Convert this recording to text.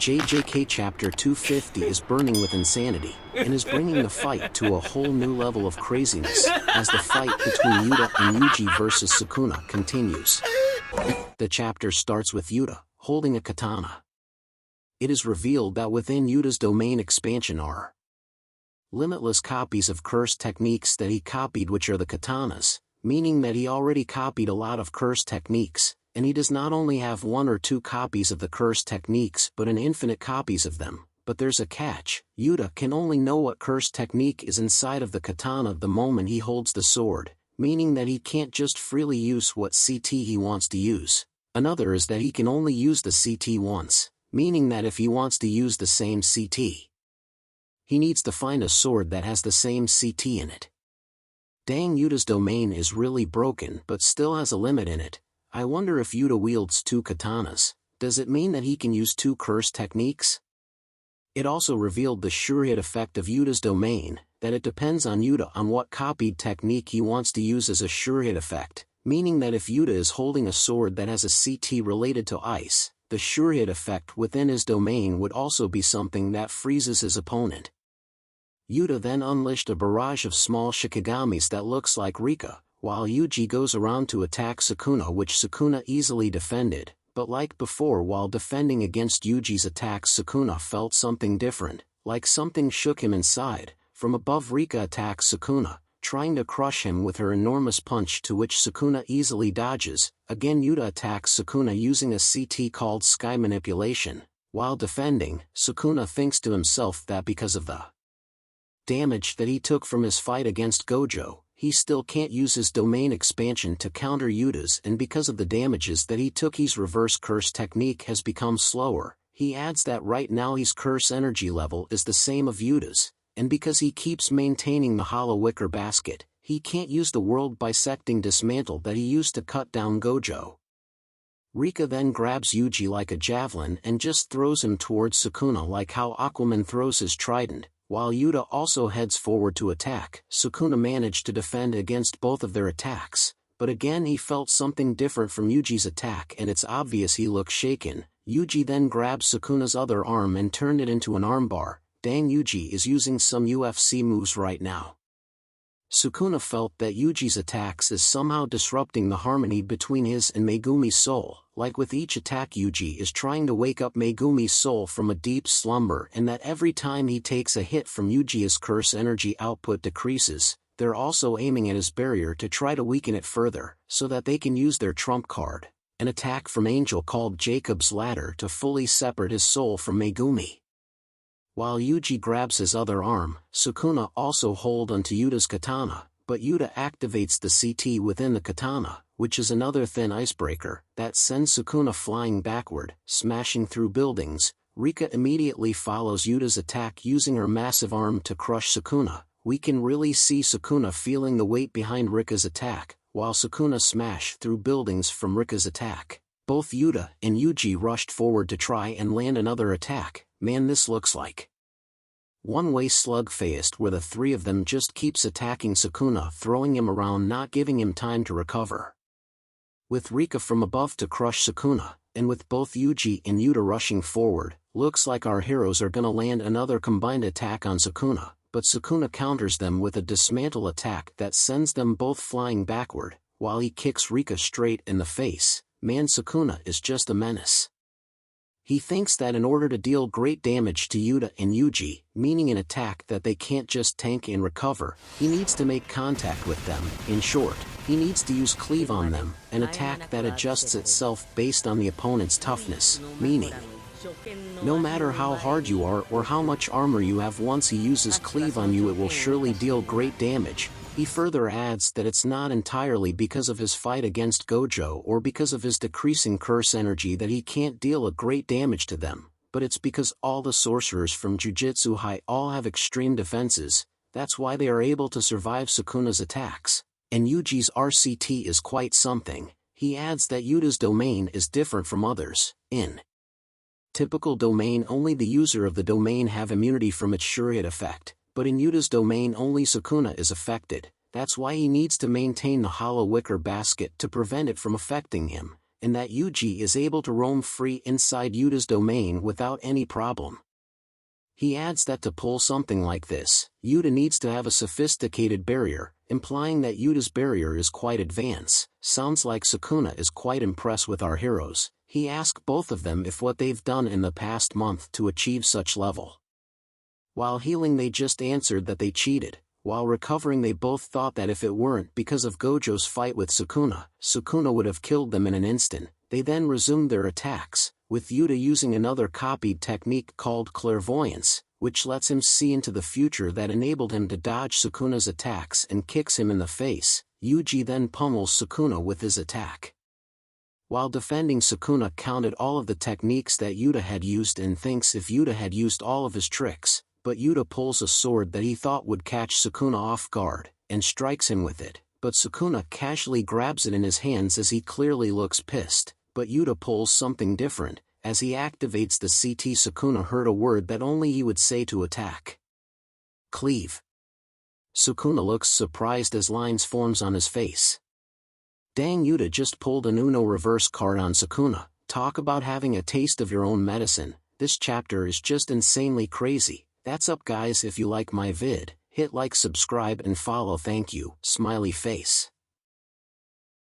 JJK Chapter 250 is burning with insanity, and is bringing the fight to a whole new level of craziness, as the fight between Yuta and Yuji versus Sukuna continues. The chapter starts with Yuta, holding a katana. It is revealed that within Yuta's domain expansion are limitless copies of cursed techniques that he copied, which are the katanas, meaning that he already copied a lot of cursed techniques, and he does not only have 1 or 2 copies of the cursed techniques but an infinite copies of them. But there's a catch: Yuta can only know what cursed technique is inside of the katana the moment he holds the sword, meaning that he can't just freely use what CT he wants to use. Another is that he can only use the CT once, meaning that if he wants to use the same CT, he needs to find a sword that has the same CT in it. Dang, Yuta's domain is really broken but still has a limit in it. I wonder if Yuta wields 2 katanas. Does it mean that he can use 2 cursed techniques? It also revealed the sure-hit effect of Yuta's domain, that it depends on Yuta on what copied technique he wants to use as a sure-hit effect, meaning that if Yuta is holding a sword that has a CT related to ice, the sure-hit effect within his domain would also be something that freezes his opponent. Yuta then unleashed a barrage of small shikigamis that looks like Rika, while Yuji goes around to attack Sukuna, which Sukuna easily defended, but like before, while defending against Yuji's attacks, Sukuna felt something different, like something shook him inside. From above, Rika attacks Sukuna, trying to crush him with her enormous punch, to which Sukuna easily dodges. Again, Yuta attacks Sukuna using a CT called Sky Manipulation. While defending, Sukuna thinks to himself that because of the damage that he took from his fight against Gojo, he still can't use his domain expansion to counter Yuta's, and because of the damages that he took, his reverse curse technique has become slower. He adds that right now his curse energy level is the same of Yuta's, and because he keeps maintaining the hollow wicker basket, he can't use the world bisecting dismantle that he used to cut down Gojo. Rika then grabs Yuji like a javelin and just throws him towards Sukuna like how Aquaman throws his trident. While Yuta also heads forward to attack, Sukuna managed to defend against both of their attacks, but again he felt something different from Yuji's attack, and it's obvious he looks shaken. Yuji then grabs Sukuna's other arm and turned it into an armbar. Dang, Yuji is using some UFC moves right now. Sukuna felt that Yuji's attacks is somehow disrupting the harmony between his and Megumi's soul, like with each attack Yuji is trying to wake up Megumi's soul from a deep slumber, and that every time he takes a hit from Yuji's curse energy output decreases. They're also aiming at his barrier to try to weaken it further, so that they can use their trump card, an attack from Angel called Jacob's Ladder, to fully separate his soul from Megumi. While Yuji grabs his other arm, Sukuna also holds onto Yuta's katana, but Yuta activates the CT within the katana, which is another thin icebreaker, that sends Sukuna flying backward, smashing through buildings. Rika immediately follows Yuta's attack using her massive arm to crush Sukuna. We can really see Sukuna feeling the weight behind Rika's attack, while Sukuna smashed through buildings from Rika's attack. Both Yuta and Yuji rushed forward to try and land another attack. Man, this looks like one-way slugfest where the 3 of them just keeps attacking Sukuna, throwing him around, not giving him time to recover. With Rika from above to crush Sukuna, and with both Yuji and Yuta rushing forward, looks like our heroes are gonna land another combined attack on Sukuna, but Sukuna counters them with a dismantle attack that sends them both flying backward, while he kicks Rika straight in the face. Man, Sukuna is just a menace. He thinks that in order to deal great damage to Yuta and Yuji, meaning an attack that they can't just tank and recover, he needs to make contact with them. In short, he needs to use cleave on them, an attack that adjusts itself based on the opponent's toughness, meaning no matter how hard you are or how much armor you have, once he uses cleave on you, it will surely deal great damage. He further adds that it's not entirely because of his fight against Gojo or because of his decreasing curse energy that he can't deal a great damage to them, but it's because all the sorcerers from Jujutsu High all have extreme defenses. That's why they are able to survive Sukuna's attacks. And Yuji's RCT is quite something. He adds that Yuta's domain is different from others. In typical domain, only the user of the domain have immunity from its sure-hit effect, but in Yuta's domain only Sukuna is affected. That's why he needs to maintain the hollow wicker basket to prevent it from affecting him. and that Yuji is able to roam free inside Yuta's domain without any problem. He adds that to pull something like this, Yuta needs to have a sophisticated barrier, implying that Yuta's barrier is quite advanced. Sounds like Sukuna is quite impressed with our heroes. He asks both of them if what they've done in the past month to achieve such level. While healing they just answered that they cheated. While recovering they both thought that if it weren't because of Gojo's fight with Sukuna, Sukuna would have killed them in an instant. They then resumed their attacks, with Yuta using another copied technique called clairvoyance, which lets him see into the future that enabled him to dodge Sukuna's attacks and kicks him in the face. Yuji then pummels Sukuna with his attack. While defending, Sukuna counted all of the techniques that Yuta had used and thinks if Yuta had used all of his tricks, but Yuta pulls a sword that he thought would catch Sukuna off guard, and strikes him with it, but Sukuna casually grabs it in his hands as he clearly looks pissed, but Yuta pulls something different. As he activates the CT, Sukuna heard a word that only he would say to attack. Cleave. Sukuna looks surprised as lines forms on his face. Dang, Yuta just pulled an Uno reverse card on Sukuna. Talk about having a taste of your own medicine. This chapter is just insanely crazy. That's up guys. If you like my vid, hit like, subscribe and follow. Thank you. Smiley face.